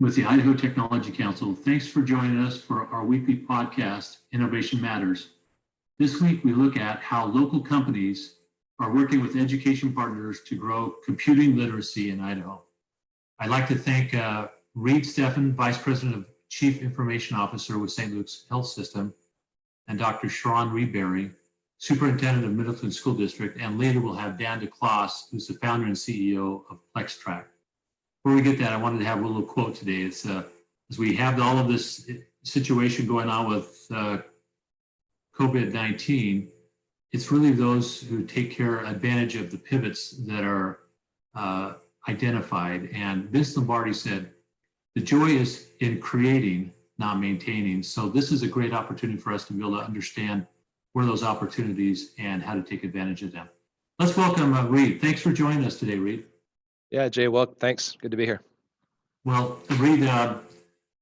with the Idaho Technology Council. Thanks for joining us for our weekly podcast, Innovation Matters. This week, we look at how local companies are working with education partners to grow computing literacy in Idaho. I'd like to thank Reid, Stephan, Vice President of Chief Information Officer with St. Luke's Health System, and Dr. Sherawn Reberry, Superintendent of Middleton School District, and later we'll have DeCloss, who's the founder and CEO of PlexTrac. Before we get that, I wanted to have a little quote today. It's as we have all of this situation going on with COVID-19, it's really those who take advantage of the pivots that are identified. And Vince Lombardi said, the joy is in creating, not maintaining. So this is a great opportunity for us to be able to understand where those opportunities and how to take advantage of them. Let's welcome Reid. Thanks for joining us today, Reid. Yeah, Jay, well, thanks. Good to be here. Well, Reid,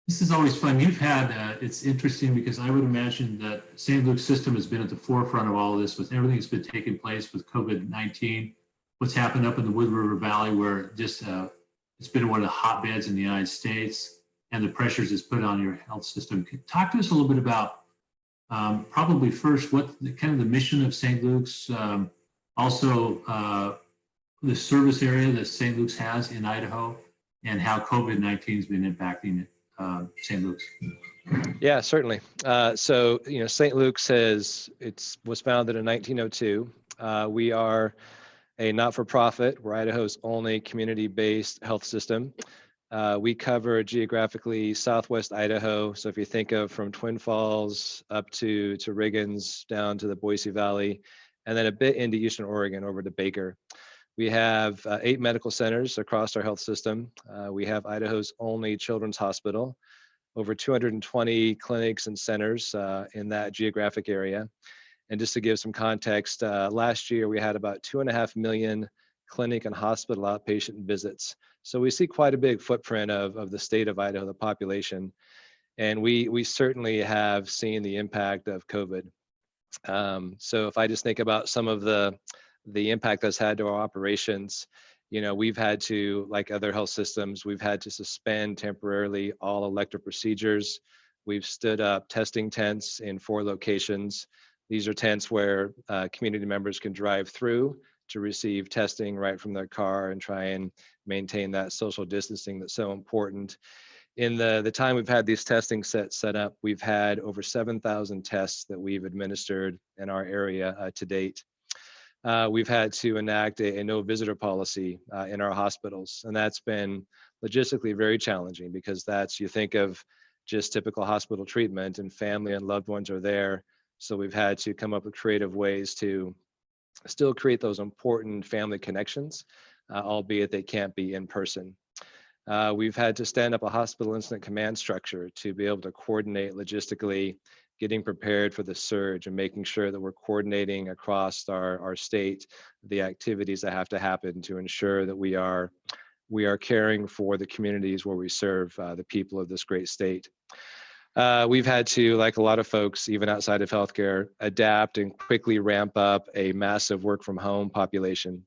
this is always fun. You've had, it's interesting because I would imagine that St. Luke's system has been at the forefront of all of this with everything that's been taking place with COVID-19, what's happened up in the Wood River Valley where just it's been one of the hotbeds in the United States and the pressures it's put on your health system. Talk to us a little bit about probably first, what kind of the mission of St. Luke's, also the service area that St. Luke's has in Idaho, and how COVID-19 has been impacting St. Luke's. Yeah, certainly. So, St. Luke's was founded in 1902. We are a not-for-profit. We're Idaho's only community-based health system. We cover geographically Southwest Idaho. So if you think of from Twin Falls up to Riggins, down to the Boise Valley, and then a bit into Eastern Oregon over to Baker. We have 8 medical centers across our health system. We have Idaho's only children's hospital, over 220 clinics and centers in that geographic area. And just to give some context, last year we had about 2.5 million clinic and hospital outpatient visits. So we see quite a big footprint of the state of Idaho, the population. And we certainly have seen the impact of COVID. So if I just think about some of the impact that's had to our operations, we've had to, like other health systems, we've had to suspend temporarily all elective procedures. We've stood up testing tents in 4 locations. These are tents where community members can drive through to receive testing right from their car and try and maintain that social distancing that's so important. In the time we've had these testing sets set up, we've had over 7,000 tests that we've administered in our area to date. We've had to enact a no visitor policy in our hospitals, and that's been logistically very challenging because you think of just typical hospital treatment and family and loved ones are there. So we've had to come up with creative ways to still create those important family connections, albeit they can't be in person. We've had to stand up a hospital incident command structure to be able to coordinate logistically, getting prepared for the surge and making sure that we're coordinating across our state the activities that have to happen to ensure that we are caring for the communities where we serve the people of this great state. We've had to, like a lot of folks, even outside of healthcare, adapt and quickly ramp up a massive work from home population.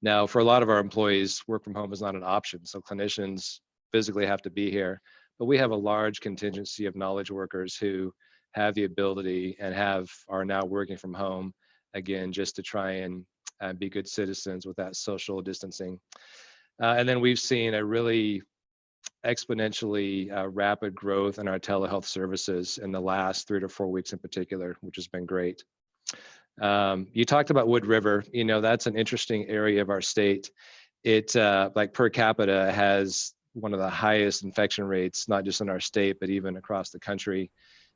Now, for a lot of our employees, work from home is not an option. So clinicians physically have to be here, but we have a large contingency of knowledge workers who have the ability and are now working from home, again, just to try and be good citizens with that social distancing. And then we've seen a really exponentially rapid growth in our telehealth services in the last 3 to 4 weeks in particular, which has been great. You talked about Wood River. That's an interesting area of our state. It, like per capita, has one of the highest infection rates, not just in our state, but even across the country.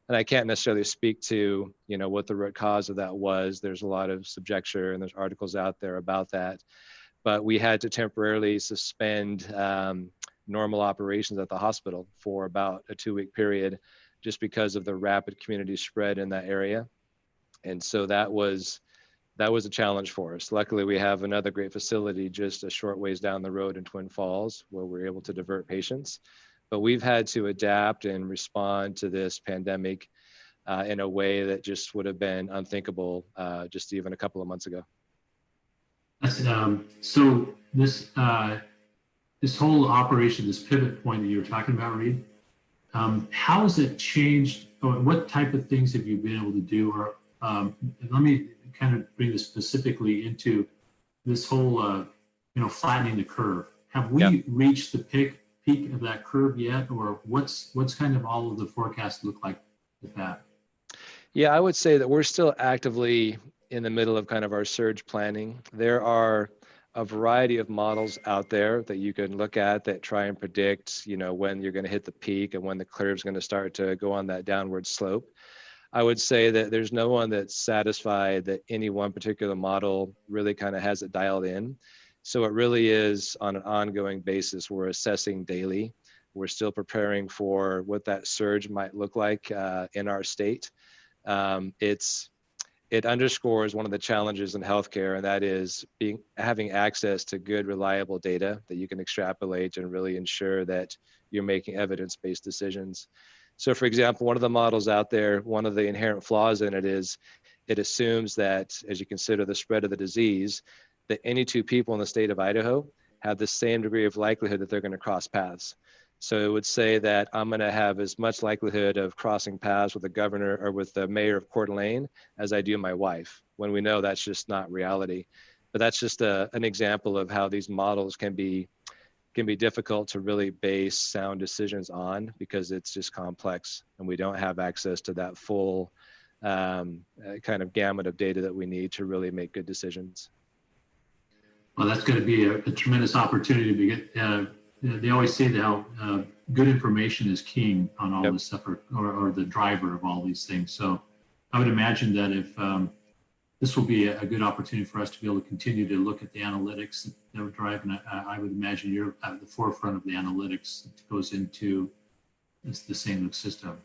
And I can't necessarily speak to, what the root cause of that was. There's a lot of subjecture and there's articles out there about that. But we had to temporarily suspend normal operations at the hospital for about a 2-week period, just because of the rapid community spread in that area. And so that was a challenge for us. Luckily, we have another great facility just a short ways down the road in Twin Falls where we're able to divert patients. But we've had to adapt and respond to this pandemic in a way that just would have been unthinkable just even a couple of months ago. So this this whole operation, this pivot point that you were talking about, Reid, how has it changed? Or what type of things have you been able to do? Or let me kind of bring this specifically into this whole, flattening the curve. Have Yeah. we reached the peak of that curve yet, or what's kind of all of the forecasts look like with that? Yeah, I would say that we're still actively in the middle of kind of our surge planning. There are a variety of models out there that you can look at that try and predict, when you're going to hit the peak and when the curve is going to start to go on that downward slope. I would say that there's no one that's satisfied that any one particular model really kind of has it dialed in. So it really is on an ongoing basis. We're assessing daily. We're still preparing for what that surge might look like in our state. It underscores one of the challenges in healthcare, and that is having access to good, reliable data that you can extrapolate and really ensure that you're making evidence-based decisions. So, for example, one of the models out there, one of the inherent flaws in it is it assumes that as you consider the spread of the disease, that any two people in the state of Idaho have the same degree of likelihood that they're going to cross paths. So it would say that I'm going to have as much likelihood of crossing paths with the governor or with the mayor of Coeur d'Alene as I do my wife, when we know that's just not reality. But that's just an example of how these models can be difficult to really base sound decisions on because it's just complex and we don't have access to that full kind of gamut of data that we need to really make good decisions. Well, that's going to be a tremendous opportunity to get. They always say that how good information is king on all this stuff, or the driver of all these things. So I would imagine that if this will be a good opportunity for us to be able to continue to look at the analytics that we're driving. I would imagine you're at the forefront of the analytics that goes into the St. Luke system.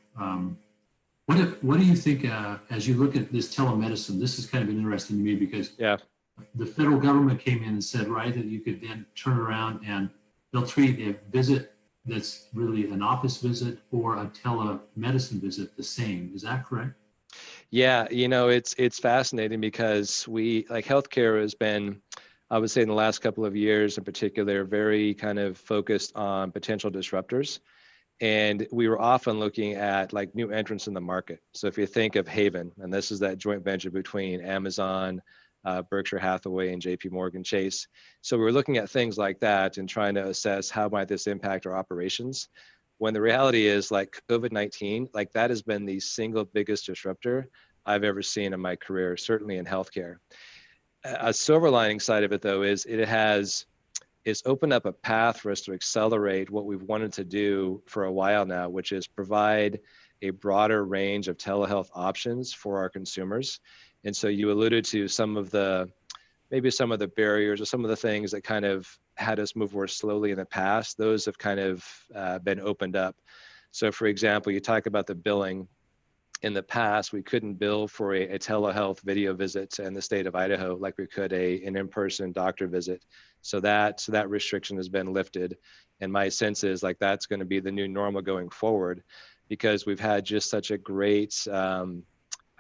What do you think as you look at this telemedicine? This is kind of interesting to me because the federal government came in and said, right, that you could then turn around and they'll treat a visit that's really an office visit or a telemedicine visit the same. Is that correct? Yeah, it's fascinating because healthcare has been, I would say in the last couple of years in particular, very kind of focused on potential disruptors. And we were often looking at like new entrants in the market. So if you think of Haven, and this is that joint venture between Amazon, Berkshire Hathaway, and JP Morgan Chase. So we were looking at things like that and trying to assess how might this impact our operations. When the reality is like COVID-19, like that has been the single biggest disruptor I've ever seen in my career, certainly in healthcare. A silver lining side of it though is it's opened up a path for us to accelerate what we've wanted to do for a while now, which is provide a broader range of telehealth options for our consumers. And so you alluded to maybe some of the barriers or some of the things that kind of had us move more slowly in the past. Those have kind of been opened up. So for example, you talk about the billing. In the past, we couldn't bill for a telehealth video visit in the state of Idaho like we could an in-person doctor visit. So that restriction has been lifted. And my sense is like that's going to be the new normal going forward because we've had just such a great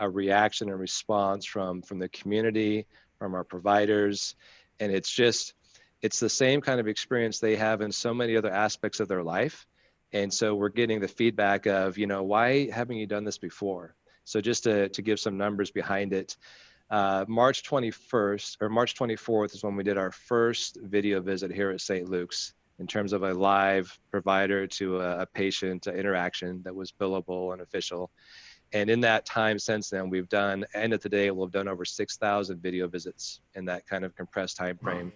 a reaction and response from the community, from our providers. And it's the same kind of experience they have in so many other aspects of their life. And so we're getting the feedback of, why haven't you done this before? So just to give some numbers behind it, March 21st or March 24th is when we did our first video visit here at St. Luke's in terms of a live provider to a patient interaction that was billable and official. And in that time since then, we've done, end of the day, we've done over 6,000 video visits in that kind of compressed time frame.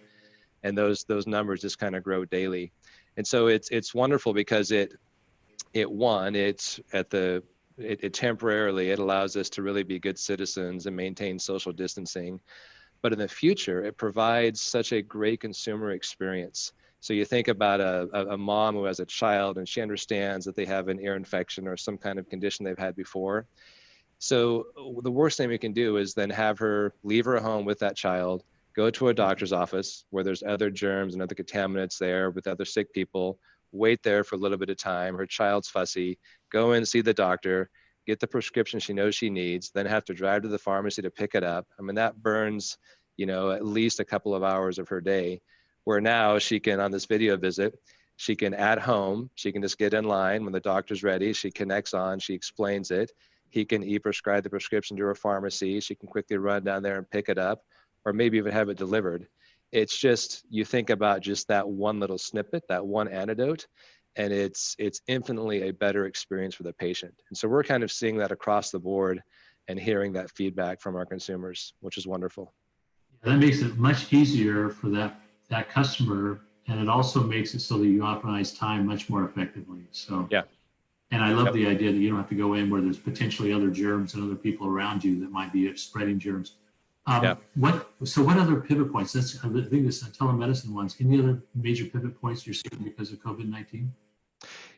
And those numbers just kind of grow daily. And so it's wonderful because it temporarily, it allows us to really be good citizens and maintain social distancing. But in the future, it provides such a great consumer experience. So you think about a mom who has a child and she understands that they have an ear infection or some kind of condition they've had before. So the worst thing we can do is then have her leave her home with that child, go to a doctor's office where there's other germs and other contaminants there with other sick people, wait there for a little bit of time, her child's fussy, go in, see the doctor, get the prescription she knows she needs, then have to drive to the pharmacy to pick it up. I mean, that burns, at least a couple of hours of her day. where now she can, on this video visit, she can at home, she can just get in line when the doctor's ready, she connects on, she explains it. He can e-prescribe the prescription to her pharmacy. She can quickly run down there and pick it up, or maybe even have it delivered. It's just, you think about just that one little snippet, that one antidote, and it's infinitely a better experience for the patient. And so we're kind of seeing that across the board and hearing that feedback from our consumers, which is wonderful. That makes it much easier for that customer, and it also makes it so that you optimize time much more effectively. So yeah. And I love the idea that you don't have to go in where there's potentially other germs and other people around you that might be spreading germs. What other pivot points? That's, I think this telemedicine ones. Any other major pivot points you're seeing because of COVID-19?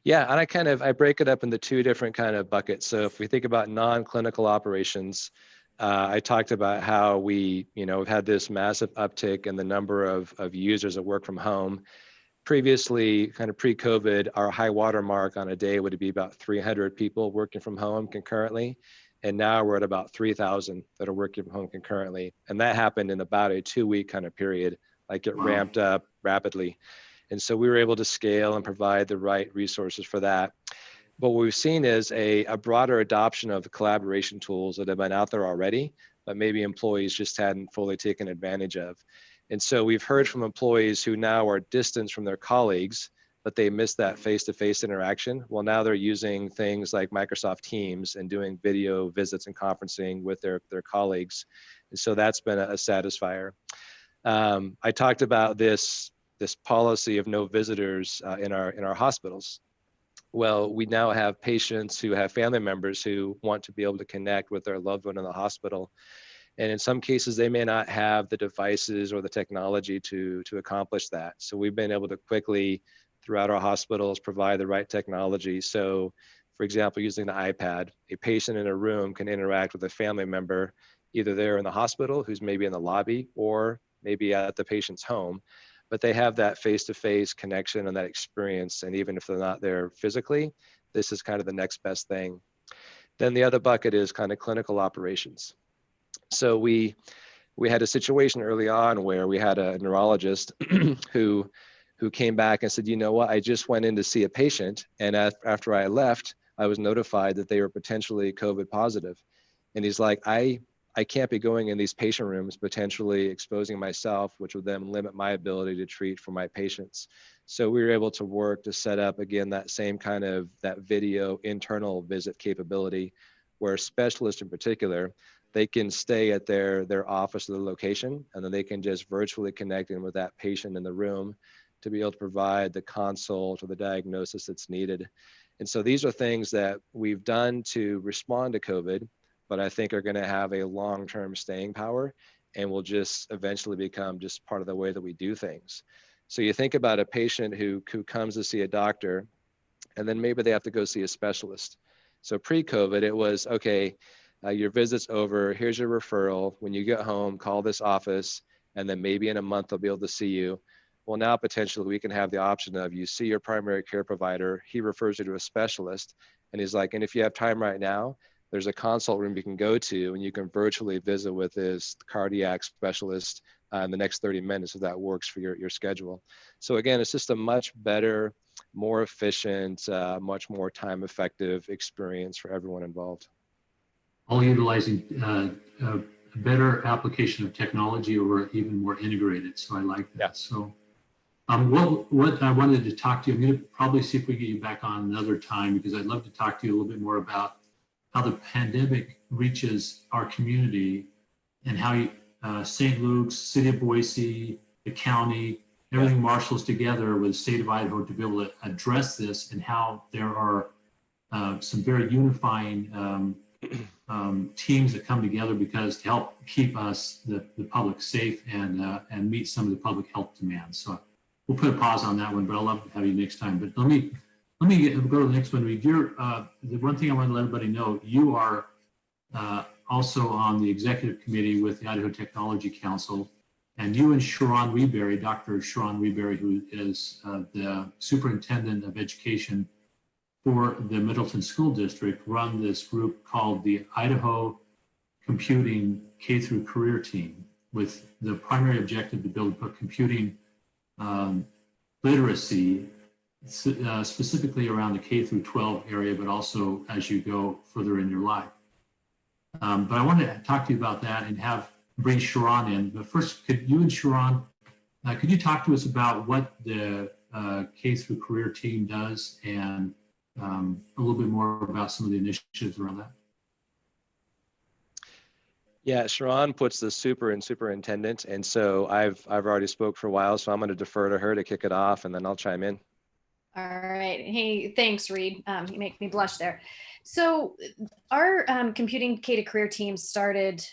Yeah, and I break it up into two different kind of buckets. So if we think about non-clinical operations, I talked about how we've had this massive uptick in the number of users that work from home. Previously, kind of pre-COVID, our high water mark on a day would be about 300 people working from home concurrently. And now we're at about 3,000 that are working from home concurrently. And that happened in about a 2-week kind of period, like it ramped up rapidly. And so we were able to scale and provide the right resources for that. But what we've seen is a broader adoption of the collaboration tools that have been out there already, but maybe employees just hadn't fully taken advantage of. And so we've heard from employees who now are distanced from their colleagues, but they missed that face-to-face interaction. Well, now they're using things like Microsoft Teams and doing video visits and conferencing with their colleagues. And so that's been a satisfier. I talked about this policy of no visitors in our hospitals. Well, we now have patients who have family members who want to be able to connect with their loved one in the hospital. And in some cases, they may not have the devices or the technology to accomplish that. So we've been able to quickly, throughout our hospitals, provide the right technology. So, for example, using the iPad, a patient in a room can interact with a family member, either there in the hospital, who's maybe in the lobby, or maybe at the patient's home. But they have that face-to-face connection and that experience. And even if they're not there physically, this is kind of the next best thing. Then the other bucket is kind of clinical operations. So we had a situation early on where we had a neurologist who came back and said, you know what, I just went in to see a patient, and after I left, I was notified that they were potentially COVID positive. And he's like, I can't be going in these patient rooms, potentially exposing myself, which would then limit my ability to treat for my patients. So we were able to work to set up, again, that same kind of that video internal visit capability, where specialists in particular, they can stay at their office or their location, and then they can just virtually connect in with that patient in the room to be able to provide the consult or the diagnosis that's needed. And so these are things that we've done to respond to COVID, but I think are going to have a long-term staying power and will just eventually become just part of the way that we do things. So you think about a patient who comes to see a doctor, and then maybe they have to go see a specialist. So pre-COVID, it was, okay, your visit's over, here's your referral. When you get home, call this office, and then maybe in a month they'll be able to see you. Well, now potentially we can have the option of you see your primary care provider, he refers you to a specialist, and he's like, and if you have time right now, there's a consult room you can go to, and you can virtually visit with this cardiac specialist in the next 30 minutes if that works for your schedule. So again, it's just a much better, more efficient, much more time effective experience for everyone involved. All utilizing a better application of technology, or even more integrated. So I like that. Yeah. So what I wanted to talk to you, I'm going to probably see if we get you back on another time, because I'd love to talk to you a little bit more about how the pandemic reaches our community, and how St. Luke's, City of Boise, the county, everything marshals together with the state of Idaho to be able to address this, and how there are some very unifying teams that come together because to help keep us, the public, safe and meet some of the public health demands. So we'll put a pause on that one, but I'll love to have you next time. But let me go to the next one. Reid, the one thing I want to let everybody know, you are also on the executive committee with the Idaho Technology Council, and you and Sherawn Reberry, Dr. Sherawn Reberry, who is the superintendent of education for the Middleton School District, run this group called the Idaho Computing K through Career Team, with the primary objective to put computing um, literacy, specifically around the K through 12 area, but also as you go further in your life. But I wanted to talk to you about that and bring Sherawn in. But first, could you and Sherawn, could you talk to us about what the K through career team does and a little bit more about some of the initiatives around that? Yeah, Sherawn puts the super in superintendent. And so I've already spoke for a while, so I'm going to defer to her to kick it off, and then I'll chime in. All right. Hey, thanks, Reid. You make me blush there. So our computing K to career team started,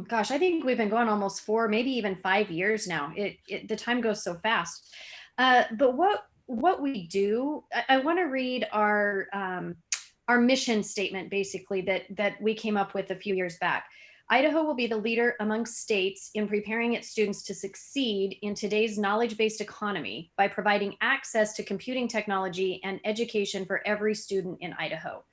gosh, I think we've been going almost 4, maybe even 5 years now. The time goes so fast. But what we do, I want to read our mission statement, basically, that we came up with a few years back. Idaho will be the leader among states in preparing its students to succeed in today's knowledge-based economy by providing access to computing technology and education for every student in Idaho.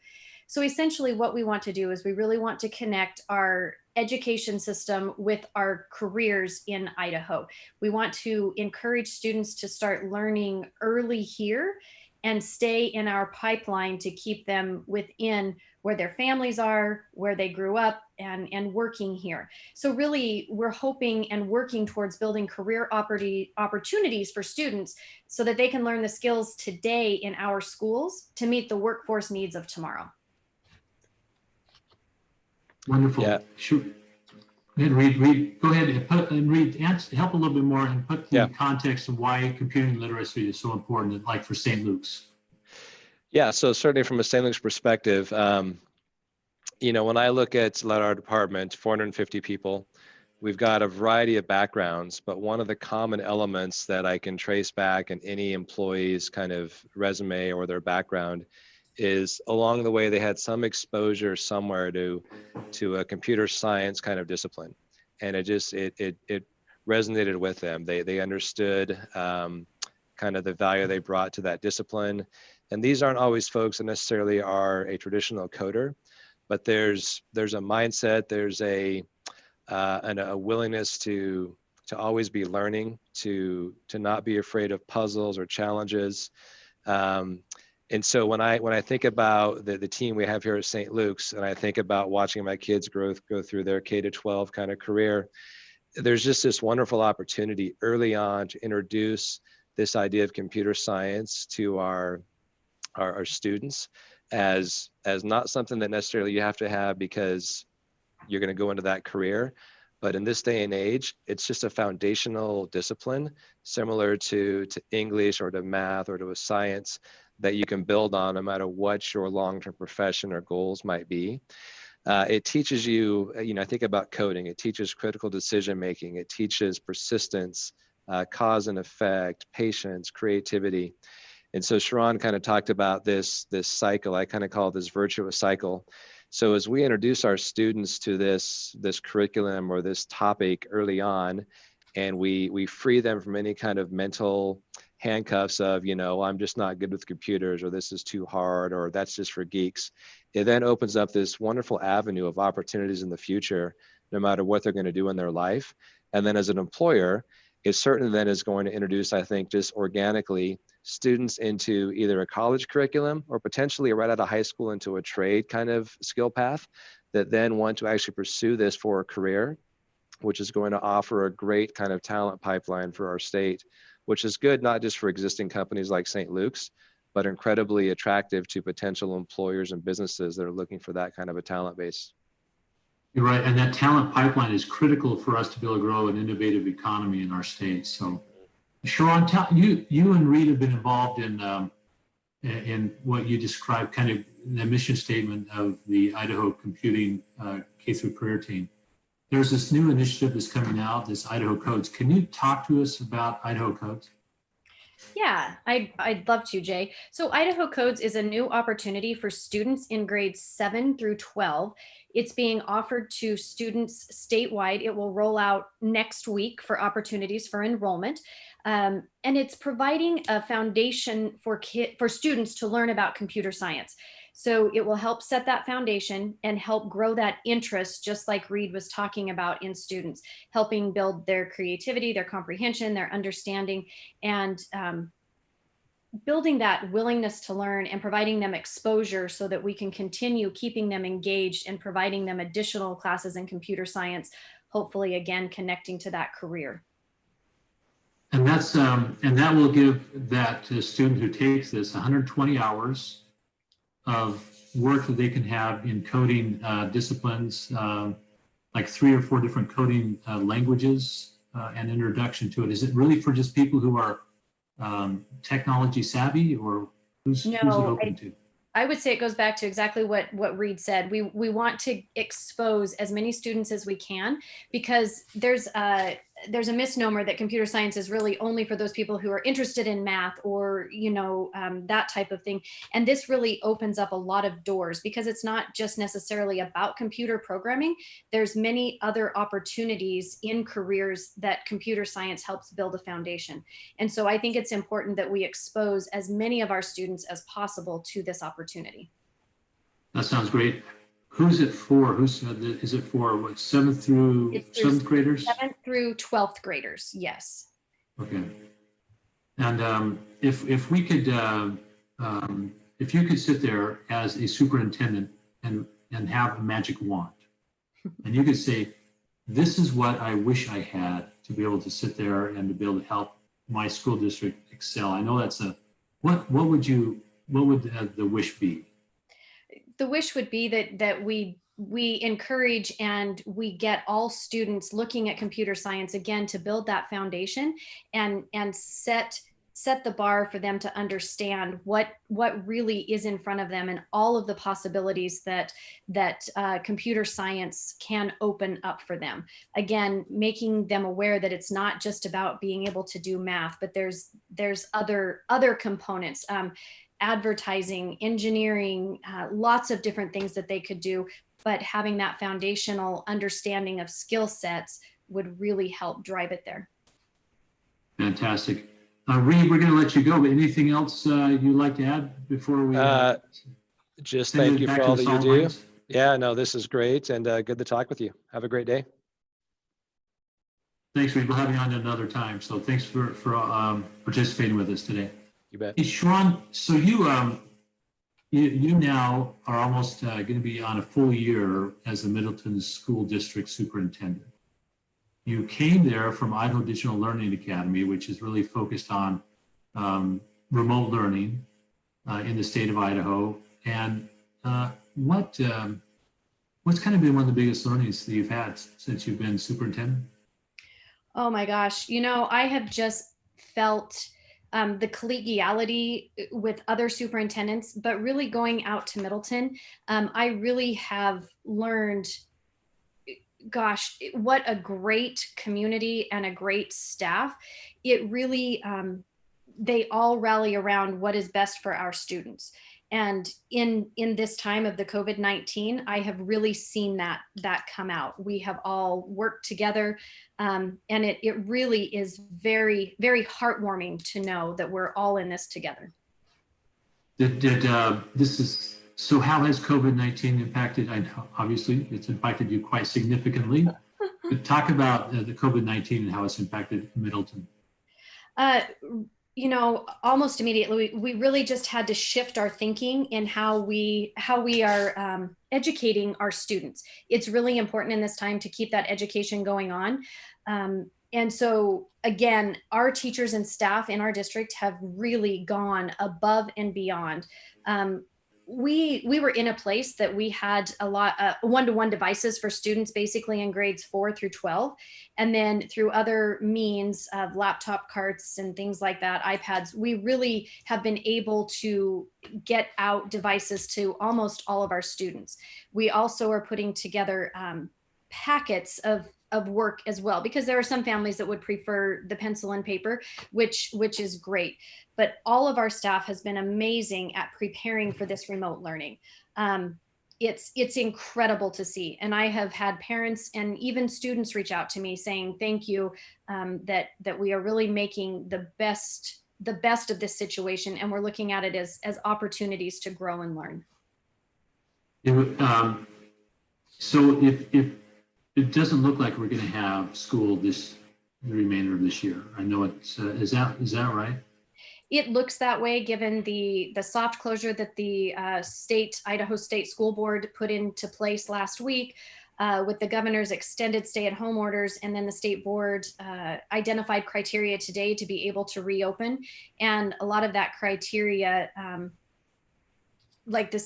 So essentially what we want to do is we really want to connect our education system with our careers in Idaho. We want to encourage students to start learning early here and stay in our pipeline to keep them within where their families are, where they grew up, and working here. So really, we're hoping and working towards building career opportunities for students so that they can learn the skills today in our schools to meet the workforce needs of tomorrow. Wonderful. Yeah. Sure. And Reid, go ahead and Reid, help a little bit more and put the context of why computing literacy is so important, like for St. Luke's. Yeah, so certainly from a St. Luke's perspective, when I look at our department, 450 people, we've got a variety of backgrounds, but one of the common elements that I can trace back in any employee's kind of resume or their background is along the way they had some exposure somewhere to a computer science kind of discipline, and it resonated with them. They understood kind of the value they brought to that discipline, and these aren't always folks that necessarily are a traditional coder, but there's a mindset, there's a willingness to always be learning, to not be afraid of puzzles or challenges. And so when I think about the team we have here at St. Luke's, and I think about watching my kids go through their K-12 kind of career, there's just this wonderful opportunity early on to introduce this idea of computer science to our students as not something that necessarily you have to have because you're going to go into that career. But in this day and age, it's just a foundational discipline similar to English or to math or to a science that you can build on no matter what your long-term profession or goals might be. It teaches you, I think about coding, it teaches critical decision-making, it teaches persistence, cause and effect, patience, creativity. And so Sherawn kind of talked about this cycle. I kind of call it this virtuous cycle. So as we introduce our students to this curriculum or this topic early on, and we free them from any kind of mental handcuffs of, I'm just not good with computers, or this is too hard, or that's just for geeks. It then opens up this wonderful avenue of opportunities in the future, no matter what they're going to do in their life. And then as an employer, it certainly then is going to introduce, I think, just organically students into either a college curriculum or potentially right out of high school into a trade kind of skill path that then want to actually pursue this for a career, which is going to offer a great kind of talent pipeline for our state, which is good not just for existing companies like St. Luke's, but incredibly attractive to potential employers and businesses that are looking for that kind of a talent base. You're right, and that talent pipeline is critical for us to be able to grow an innovative economy in our state. So, Sherawn, you and Reid have been involved in what you described, kind of the mission statement of the Idaho Computing K through career team. There's this new initiative that's coming out, this Idaho Codes. Can you talk to us about Idaho Codes? Yeah, I'd love to, Jay. So Idaho Codes is a new opportunity for students in grades 7 through 12. It's being offered to students statewide. It will roll out next week for opportunities for enrollment. And it's providing a foundation for students to learn about computer science. So it will help set that foundation and help grow that interest, just like Reid was talking about, in students, helping build their creativity, their comprehension, their understanding, and building that willingness to learn and providing them exposure so that we can continue keeping them engaged and providing them additional classes in computer science, hopefully again connecting to that career. And that's and that will give that student who takes this 120 hours of work that they can have in coding disciplines, like 3 or 4 different coding languages, and introduction to it. Is it really for just people who are technology savvy, or who's it open to? I would say it goes back to exactly what Reid said. We want to expose as many students as we can, because there's a misnomer that computer science is really only for those people who are interested in math or, that type of thing. And this really opens up a lot of doors, because it's not just necessarily about computer programming. There's many other opportunities in careers that computer science helps build a foundation. And so I think it's important that we expose as many of our students as possible to this opportunity. That sounds great. Who's it for? Is it for what, 7th through 7th graders? 7th through 12th graders, yes. Okay. And if we could, if you could sit there as a superintendent and have a magic wand, and you could say, this is what I wish I had to be able to sit there and to be able to help my school district excel. I know that's what would the wish be? The wish would be that we encourage and we get all students looking at computer science again to build that foundation and set the bar for them to understand what really is in front of them and all of the possibilities that computer science can open up for them. Again, making them aware that it's not just about being able to do math, but there's other components. Advertising, engineering, lots of different things that they could do, but having that foundational understanding of skill sets would really help drive it there. Fantastic. Reid, we're going to let you go, but anything else you'd like to add before we just thank you for all that you do. Lines? Yeah, no, this is great, and good to talk with you. Have a great day. Thanks, Reid. We'll have you on another time. So thanks for participating with us today. You bet. Hey, Sherawn, so you now are almost going to be on a full year as the Middleton School District Superintendent. You came there from Idaho Digital Learning Academy, which is really focused on remote learning in the state of Idaho. And what's kind of been one of the biggest learnings that you've had since you've been superintendent? Oh my gosh, I have just felt the collegiality with other superintendents, but really going out to Middleton, I really have learned, gosh, what a great community and a great staff. It really, they all rally around what is best for our students. And in this time of the COVID-19, I have really seen that come out. We have all worked together, and it really is very, very heartwarming to know that we're all in this together. So how has COVID-19 impacted? I know obviously it's impacted you quite significantly, but talk about the COVID-19 and how it's impacted Middleton. Almost immediately, we really just had to shift our thinking in how we are educating our students. It's really important in this time to keep that education going on. And so again, our teachers and staff in our district have really gone above and beyond. We were in a place that we had a lot one-to-one devices for students basically in grades 4 through 12. And then through other means of laptop carts and things like that, iPads, we really have been able to get out devices to almost all of our students. We also are putting together packets of work as well, because there are some families that would prefer the pencil and paper, which is great. But all of our staff has been amazing at preparing for this remote learning. It's incredible to see. And I have had parents and even students reach out to me saying, thank you, that we are really making the best of this situation. And we're looking at it as opportunities to grow and learn. So if it doesn't look like we're going to have school the remainder of this year. I know it's, is that right? It looks that way, given the soft closure that the Idaho State School Board put into place last week, with the governor's extended stay-at-home orders, and then the state board identified criteria today to be able to reopen. And a lot of that criteria, like the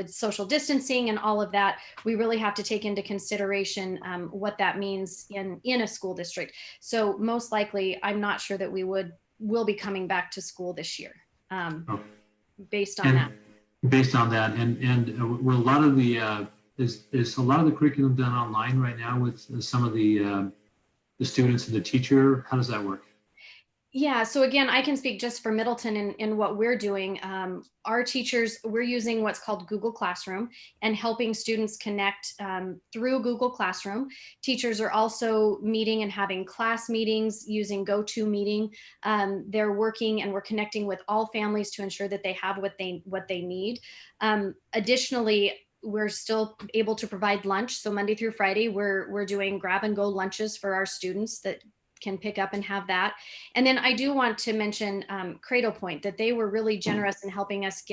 social distancing and all of that, we really have to take into consideration what that means in a school district. So most likely, I'm not sure that will be coming back to school this year, based on that. Based on that, and will a lot of the is a lot of the curriculum done online right now with some of the students and the teacher? How does that work? Yeah, so again, I can speak just for Middleton and what we're doing. Our teachers, we're using what's called Google Classroom and helping students connect through Google Classroom. Teachers are also meeting and having class meetings using GoToMeeting. They're working and we're connecting with all families to ensure that they have what they need. Additionally, we're still able to provide lunch. So Monday through Friday, we're doing grab and go lunches for our students that can pick up and have that. And then I do want to mention Cradle Point, that they were really generous in helping us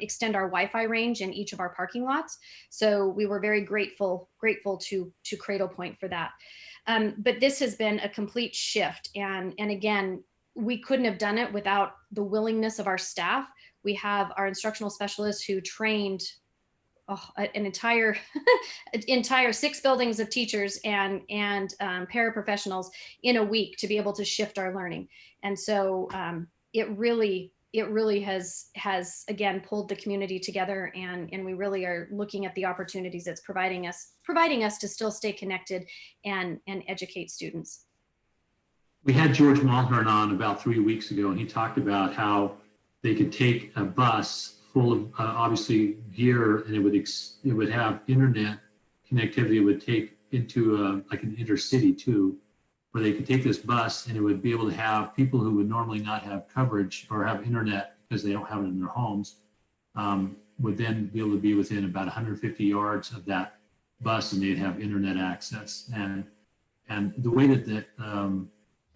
extend our Wi-Fi range in each of our parking lots. So we were very grateful to Cradle Point for that. But this has been a complete shift. And again, we couldn't have done it without the willingness of our staff. We have our instructional specialists who trained an entire 6 buildings of teachers and paraprofessionals in a week to be able to shift our learning. And so it really has again pulled the community together, and we really are looking at the opportunities it's providing us to still stay connected and educate students. We had George Mulhern on about 3 weeks ago, and he talked about how they could take a bus full of obviously gear, and it would have internet connectivity. It would take into like an intercity too, where they could take this bus and it would be able to have people who would normally not have coverage or have internet because they don't have it in their homes, would then be able to be within about 150 yards of that bus, and they'd have internet access. And the way that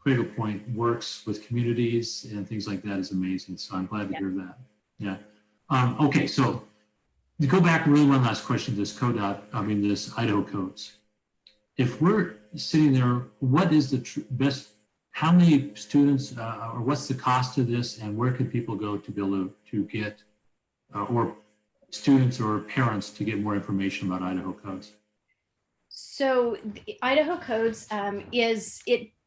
Cradle Point works with communities and things like that is amazing. So I'm glad to hear that. Yeah. Okay, so to go back, really one last question, this Idaho codes. If we're sitting there, what is the best, how many students or what's the cost of this, and where can people go to be able to get, or students or parents to get more information about Idaho codes? So the Idaho codes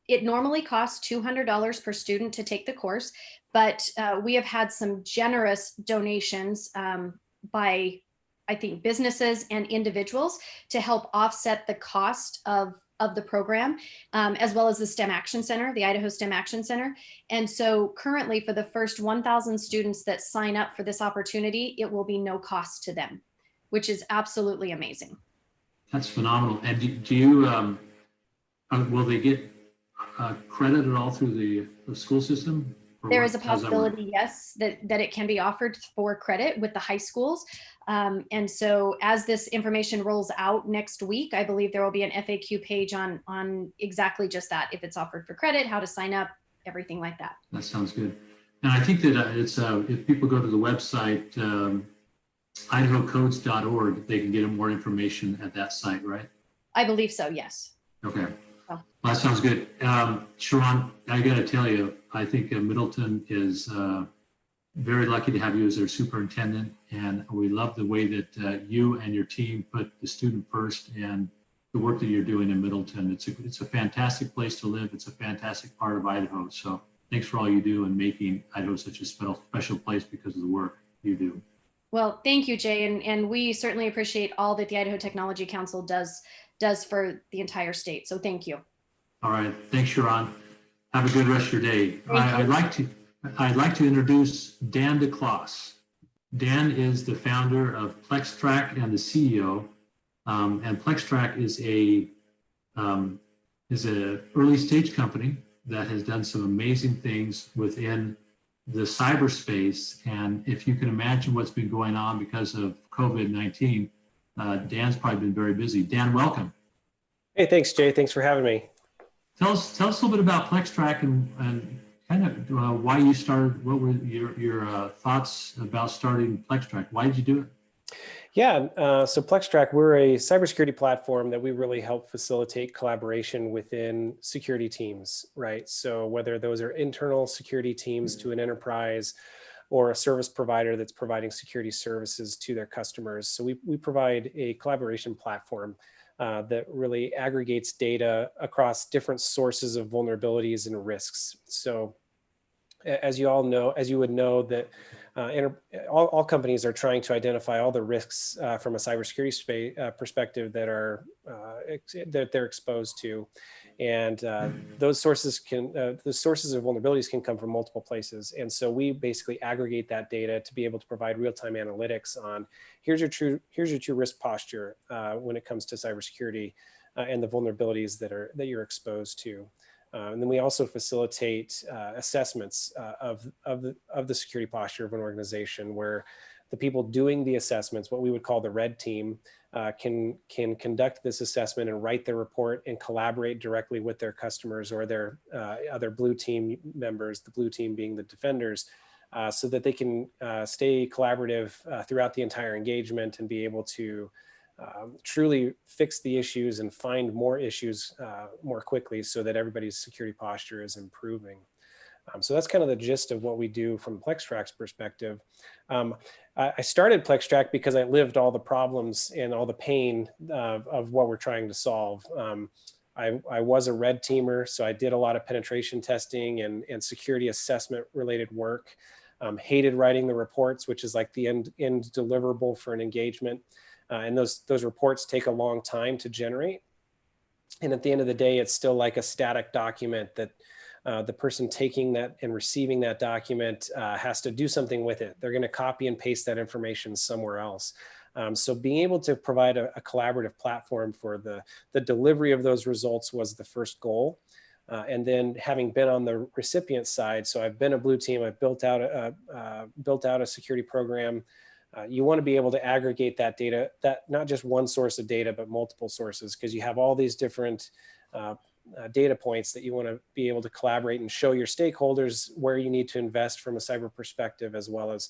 it normally costs $200 per student to take the course, but we have had some generous donations by, I think, businesses and individuals to help offset the cost of the program, as well as the STEM Action Center, the Idaho STEM Action Center. And so currently, for the first 1,000 students that sign up for this opportunity, it will be no cost to them, which is absolutely amazing. That's phenomenal. And do you, will they get credit at all through the school system? There is a possibility, yes, that it can be offered for credit with the high schools. And so as this information rolls out next week, I believe there will be an FAQ page on exactly just that. If it's offered for credit, how to sign up, everything like that. That sounds good. And I think that it's if people go to the website, idahocodes.org, they can get more information at that site, right? I believe so, yes. Okay. Well, that sounds good. Sherawn, I got to tell you, I think Middleton is very lucky to have you as their superintendent, and we love the way that you and your team put the student first and the work that you're doing in Middleton. It's a fantastic place to live. It's a fantastic part of Idaho. So thanks for all you do in making Idaho such a special place because of the work you do. Well, thank you, Jay, and we certainly appreciate all that the Idaho Technology Council does for the entire state. So thank you. All right. Thanks, Sherawn. Have a good rest of your day. I'd like to introduce Dan DeCloss. Dan is the founder of PlexTrac and the CEO. And PlexTrac is a early stage company that has done some amazing things within the cyberspace. And if you can imagine what's been going on because of COVID-19, Dan's probably been very busy. Dan, welcome. Hey, thanks, Jay. Thanks for having me. Tell us a little bit about PlexTrac and kind of why you started. What were your thoughts about starting PlexTrac? Why did you do it? Yeah, so PlexTrac, we're a cybersecurity platform that we really help facilitate collaboration within security teams, right? So whether those are internal security teams to an enterprise or a service provider that's providing security services to their customers. So we provide a collaboration platform that really aggregates data across different sources of vulnerabilities and risks. So as you all know, as you would know, that all companies are trying to identify all the risks from a cybersecurity perspective that they're exposed to, and those sources the sources of vulnerabilities can come from multiple places. And so we basically aggregate that data to be able to provide real-time analytics on here's your true risk posture when it comes to cybersecurity and the vulnerabilities that you're exposed to. And then we also facilitate assessments of the security posture of an organization, where the people doing the assessments, what we would call the red team, can conduct this assessment and write their report and collaborate directly with their customers or their other blue team members, the blue team being the defenders, so that they can stay collaborative throughout the entire engagement and be able to truly fix the issues and find more issues more quickly, so that everybody's security posture is improving. So that's kind of the gist of what we do from PlexTrac's perspective. I started PlexTrac because I lived all the problems and all the pain of what we're trying to solve. I was a red teamer, so I did a lot of penetration testing and security assessment related work. Hated writing the reports, which is like the end deliverable for an engagement. And those reports take a long time to generate. And at the end of the day, it's still like a static document that the person taking that and receiving that document has to do something with it. They're going to copy and paste that information somewhere else. So being able to provide a collaborative platform for the delivery of those results was the first goal. And then having been on the recipient side, so I've been a blue team, I've built out a security program. You want to be able to aggregate that data, that not just one source of data, but multiple sources, because you have all these different data points that you want to be able to collaborate and show your stakeholders where you need to invest from a cyber perspective, as well as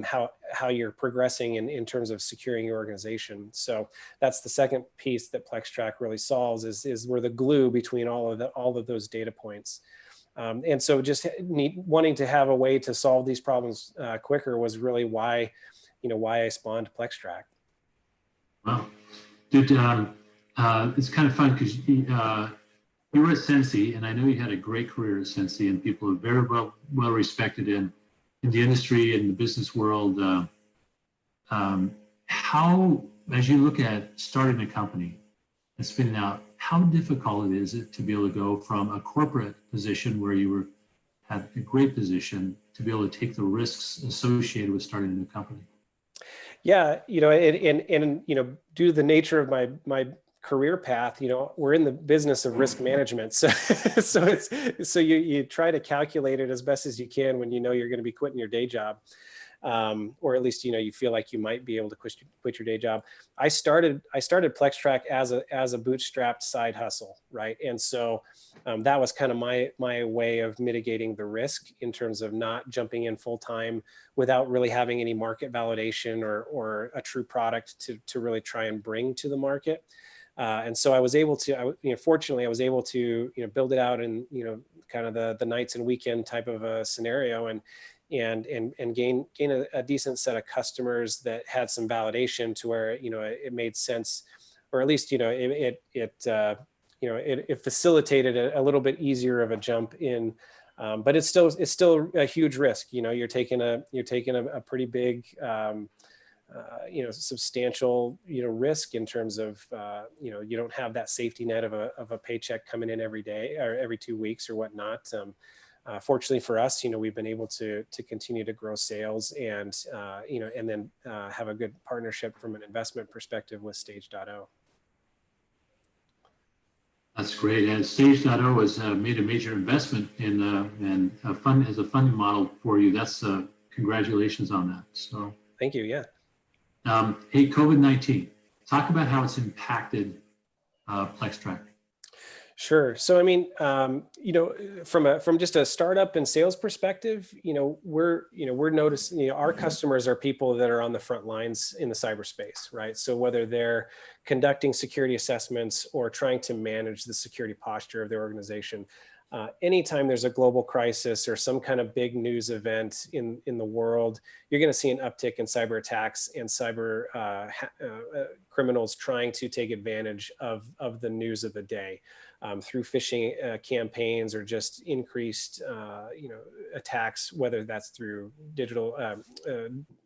how you're progressing in terms of securing your organization. So that's the second piece that PlexTrac really solves, is we're the glue between all of those data points. And so just wanting to have a way to solve these problems quicker was really why I spawned PlexTrac. Wow. Dude, it's kind of fun because you were at Sensi, and I know you had a great career at Sensi, and people are very well respected in the industry and the business world. How, as you look at starting a company and spinning out, how difficult is it to be able to go from a corporate position where you had a great position to be able to take the risks associated with starting a new company? Yeah, and due to the nature of my career path, we're in the business of risk management. So you try to calculate it as best as you can when you're going to be quitting your day job, or at least you feel like you might be able to quit your day job. I started PlexTrac as a bootstrapped side hustle, right? And so that was kind of my way of mitigating the risk in terms of not jumping in full time without really having any market validation or a true product to really try and bring to the market. And so I was able to, fortunately, I was able to, build it out in, kind of the nights and weekend type of a scenario, and gain a decent set of customers that had some validation to where, it made sense, or at least, it facilitated a little bit easier of a jump in, but it's still a huge risk. You're taking a pretty big, substantial, risk in terms of, you don't have that safety net of a paycheck coming in every day or every 2 weeks or whatnot. Fortunately for us, we've been able to continue to grow sales and, and then have a good partnership from an investment perspective with Stage.0. That's great. And Stage.0 has made a major investment in and as a funding model for you. That's congratulations on that. So, Thank you. Yeah. hey, COVID-19. Talk about how it's impacted PlexTrac. Sure. So, I mean, from just a startup and sales perspective, we're noticing, our customers are people that are on the front lines in the cyberspace, right? So whether they're conducting security assessments or trying to manage the security posture of their organization, anytime there's a global crisis or some kind of big news event in the world, you're going to see an uptick in cyber attacks and cyber criminals trying to take advantage of the news of the day. Through phishing campaigns or just increased, attacks, whether that's through digital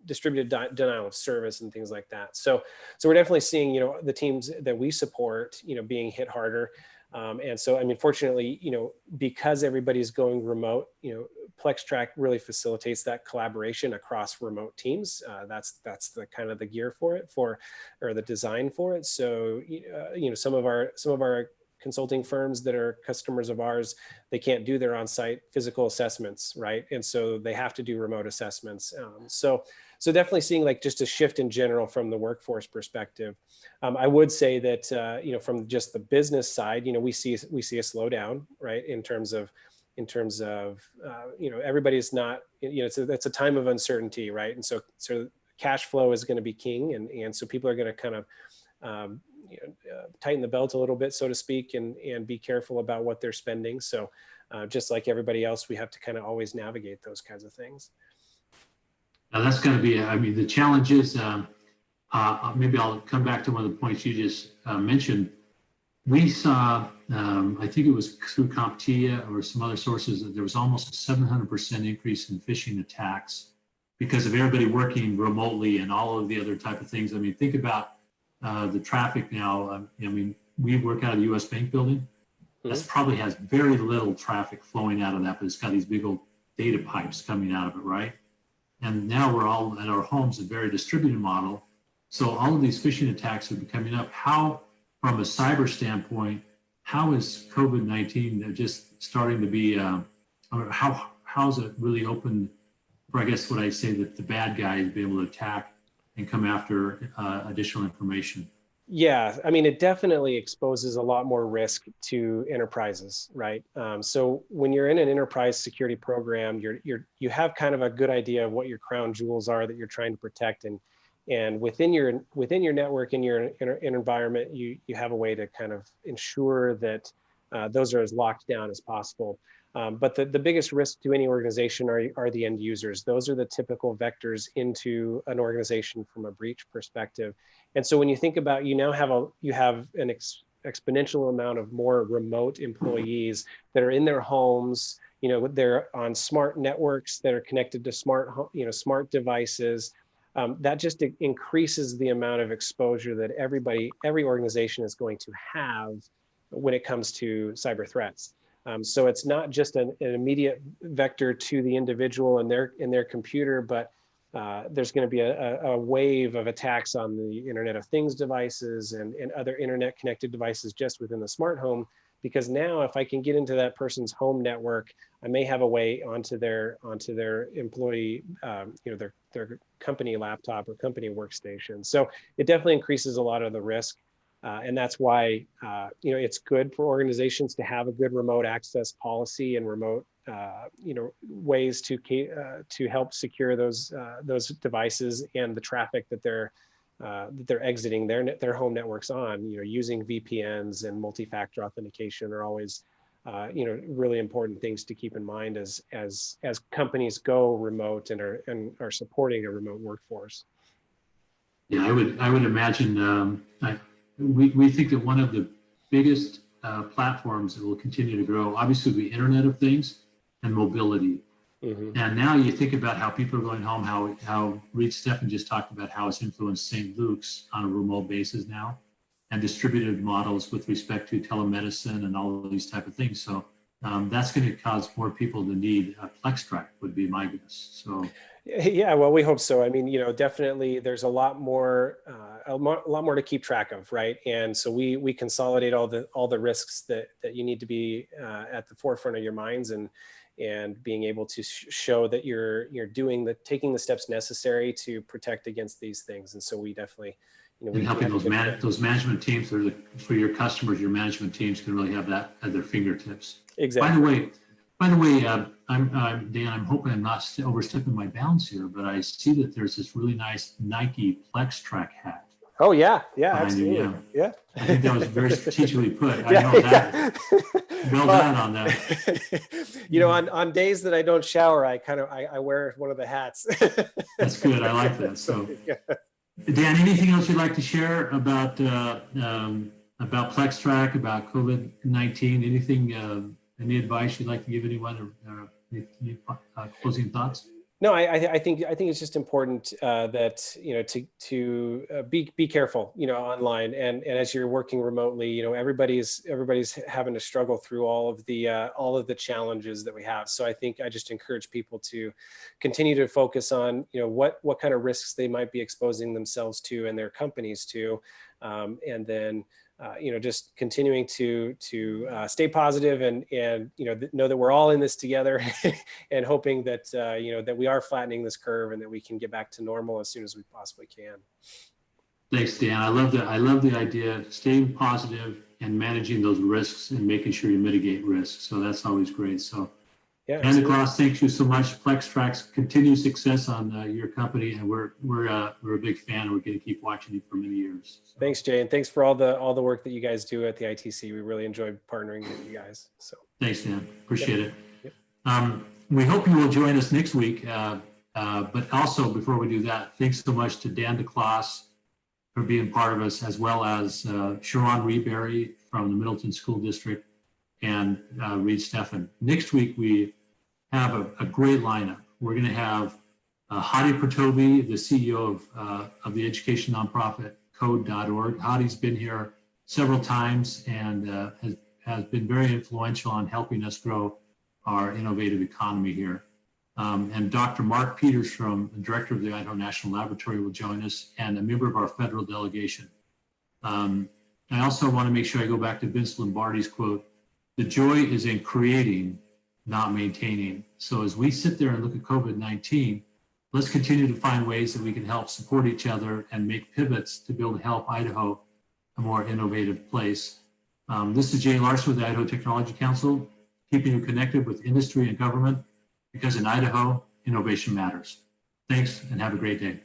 distributed denial of service and things like that. So we're definitely seeing, the teams that we support, being hit harder. And so, I mean, fortunately, because everybody's going remote, PlexTrac really facilitates that collaboration across remote teams. That's the kind of the gear for it, or the design for it. So, some of our consulting firms that are customers of ours, they can't do their on-site physical assessments, right? And so they have to do remote assessments. So definitely seeing like just a shift in general from the workforce perspective. I would say that from just the business side, we see a slowdown, right? In terms of everybody's not, it's a time of uncertainty, right? And so cash flow is going to be king, and so people are going to kind of tighten the belt a little bit, so to speak, and be careful about what they're spending. So just like everybody else, we have to kind of always navigate those kinds of things. Now that's going to be, I mean, the challenge is, maybe I'll come back to one of the points you just mentioned. We saw, I think it was through CompTIA or some other sources, that there was almost a 700% increase in phishing attacks because of everybody working remotely and all of the other type of things. I mean, think about the traffic now. I mean, we work out of the U.S. Bank building. That probably has very little traffic flowing out of that, but it's got these big old data pipes coming out of it, right? And now we're all at our homes, a very distributed model. So all of these phishing attacks are coming up. How, from a cyber standpoint, how is COVID-19 just starting to be, how's it really opened for, I guess what I say, that the bad guys be able to attack and come after additional information? Yeah, I mean, it definitely exposes a lot more risk to enterprises, right? So when you're in an enterprise security program, you have kind of a good idea of what your crown jewels are that you're trying to protect, and within your network, in your environment, you have a way to kind of ensure that those are as locked down as possible. But the biggest risk to any organization are the end users. Those are the typical vectors into an organization from a breach perspective. And so when you think about, you have an exponential amount of more remote employees that are in their homes. They're on smart networks that are connected to smart devices. That just increases the amount of exposure that every organization is going to have when it comes to cyber threats. So it's not just an immediate vector to the individual and their computer, but there's going to be a wave of attacks on the Internet of Things devices and other internet connected devices just within the smart home. Because now, if I can get into that person's home network, I may have a way onto their employee, their company laptop or company workstation. So it definitely increases a lot of the risk. And that's why, it's good for organizations to have a good remote access policy and remote, ways to help secure those devices and the traffic that they're exiting their home networks on. Using VPNs and multi-factor authentication are always, really important things to keep in mind as companies go remote and are supporting a remote workforce. Yeah, I would imagine. We think that one of the biggest platforms that will continue to grow, obviously, the Internet of Things and mobility. Mm-hmm. And now you think about how people are going home, how Stephan just talked about how it's influenced St. Luke's on a remote basis now, and distributed models with respect to telemedicine and all of these type of things. So that's going to cause more people to need a PlexTrac, would be my guess. So Yeah, well, we hope so. I mean, definitely there's a lot more to keep track of, right? And so we consolidate all the risks that you need to be at the forefront of your minds, and being able to show that you're taking the steps necessary to protect against these things. And so we definitely, and helping those management teams for your customers, your management teams can really have that at their fingertips. Exactly. By the way, Dan, I'm hoping I'm not overstepping my bounds here, but I see that there's this really nice Nike PlexTrac hat. Oh yeah, absolutely. Yeah. I think that was very strategically put. I know that. Well done on that. On days that I don't shower, I wear one of the hats. That's good. I like that. So, Dan, anything else you'd like to share about PlexTrac, about COVID-19? Anything? Any advice you'd like to give anyone, or any closing thoughts? No, I think it's just important that to be careful online, and as you're working remotely, everybody's having to struggle through all of the challenges that we have. So I think I just encourage people to continue to focus on what kind of risks they might be exposing themselves to and their companies to, and then just continuing to stay positive and know that we're all in this together, and hoping that that we are flattening this curve and that we can get back to normal as soon as we possibly can. Thanks, Dan. I love the idea of staying positive and managing those risks and making sure you mitigate risks. So that's always great. So, yeah, Dan DeCloss, thank you so much. PlexTrac's continued success on your company, and we're a big fan. We're going to keep watching you for many years. So. Thanks, Jay, and thanks for all the work that you guys do at the ITC. We really enjoyed partnering with you guys. So thanks, Dan. Appreciate it. Yep. We hope you will join us next week. But also, before we do that, thanks so much to Dan DeCloss for being part of us, as well as Sherawn Reberry from the Middleton School District, and Reid Stephan. Next week, we have a great lineup. We're going to have Hadi Pertobi, the CEO of the education nonprofit Code.org. Hadi's been here several times and has been very influential on helping us grow our innovative economy here. And Dr. Mark Peters, from the director of the Idaho National Laboratory, will join us, and a member of our federal delegation. I also want to make sure I go back to Vince Lombardi's quote, "The joy is in creating, not maintaining." So as we sit there and look at COVID-19, let's continue to find ways that we can help support each other and make pivots to build help Idaho a more innovative place. This is Jay Larson with the Idaho Technology Council, keeping you connected with industry and government, because in Idaho, innovation matters. Thanks, and have a great day.